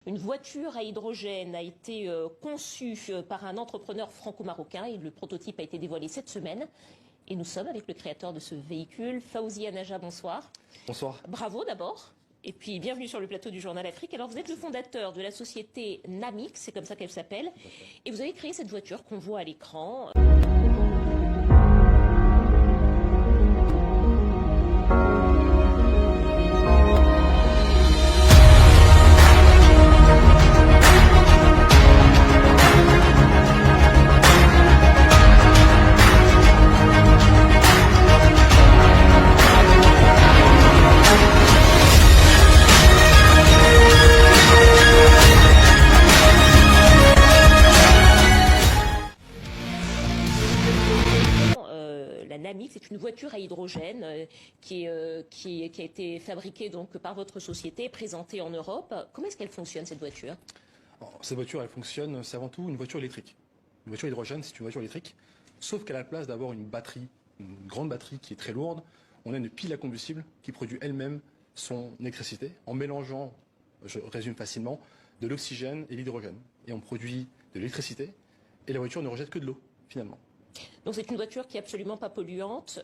Une voiture à hydrogène a été conçue par un entrepreneur franco-marocain et le prototype a été dévoilé cette semaine. Et nous sommes avec le créateur de ce véhicule, Fawzi Anaja, bonsoir. Bonsoir. Bravo d'abord. Et puis bienvenue sur le plateau du Journal Afrique. Alors vous êtes le fondateur de la société Namix, c'est comme ça qu'elle s'appelle. Et vous avez créé cette voiture qu'on voit à l'écran. La Namix est une voiture à hydrogène qui a été fabriquée donc par votre société, présentée en Europe. Comment est-ce qu'elle fonctionne cette voiture? Alors, cette voiture, elle fonctionne, c'est avant tout une voiture électrique. Une voiture hydrogène, c'est une voiture électrique, sauf qu'elle a la place d'avoir une batterie, une grande batterie qui est très lourde. On a une pile à combustible qui produit elle-même son électricité en mélangeant, je résume facilement, de l'oxygène et l'hydrogène. Et on produit de l'électricité et la voiture ne rejette que de l'eau, finalement. Donc c'est une voiture qui est absolument pas polluante.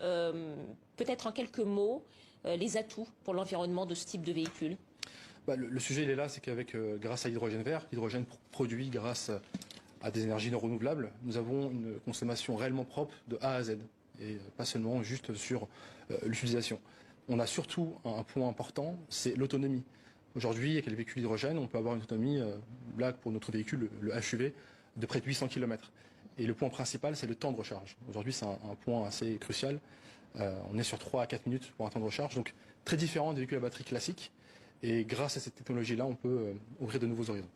Peut-être en quelques mots, les atouts pour l'environnement de ce type de véhicule. Le sujet il est là, c'est qu'avec grâce à l'hydrogène vert, l'hydrogène produit grâce à des énergies non renouvelables, nous avons une consommation réellement propre de A à Z et pas seulement juste sur l'utilisation. On a surtout un point important, c'est l'autonomie. Aujourd'hui, avec les véhicules hydrogène, on peut avoir une autonomie, blague pour notre véhicule, le HUV, de près de 800 km. Et le point principal, c'est le temps de recharge. Aujourd'hui, c'est un point assez crucial. On est sur 3 à 4 minutes pour un temps de recharge, donc très différent des véhicules à batterie classiques. Et grâce à cette technologie-là, on peut ouvrir de nouveaux horizons.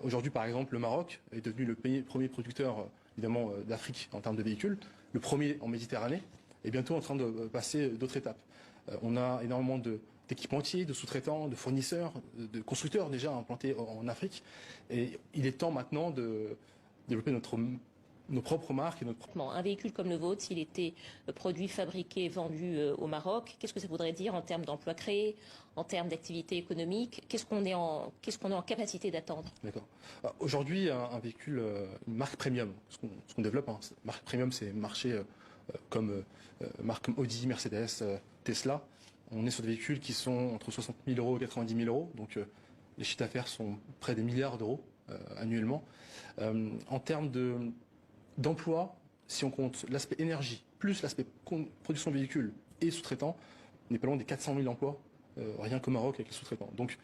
Aujourd'hui, par exemple, le Maroc est devenu le premier producteur, évidemment, d'Afrique en termes de véhicules, le premier en Méditerranée, et bientôt en train de passer d'autres étapes. On a énormément d'équipementiers, de sous-traitants, de fournisseurs, de constructeurs déjà implantés en Afrique. Et il est temps maintenant de développer nos propres marques et notre propre... Un véhicule comme le vôtre, s'il était produit, fabriqué, vendu au Maroc, qu'est-ce que ça voudrait dire en termes d'emplois créés, en termes d'activité économique? Qu'est-ce qu'on est en capacité d'attendre? D'accord. Aujourd'hui, un véhicule, une marque premium, ce qu'on développe, hein, marque premium, c'est marché comme marque comme Audi, Mercedes, Tesla. On est sur des véhicules qui sont entre 60 000 euros et 90 000 euros, donc les chiffres d'affaires sont près des milliards d'euros annuellement. En termes d'emploi, si on compte l'aspect énergie, plus l'aspect production de véhicules et sous-traitants, on est pas loin des 400 000 emplois, rien qu'au Maroc avec les sous-traitants. Donc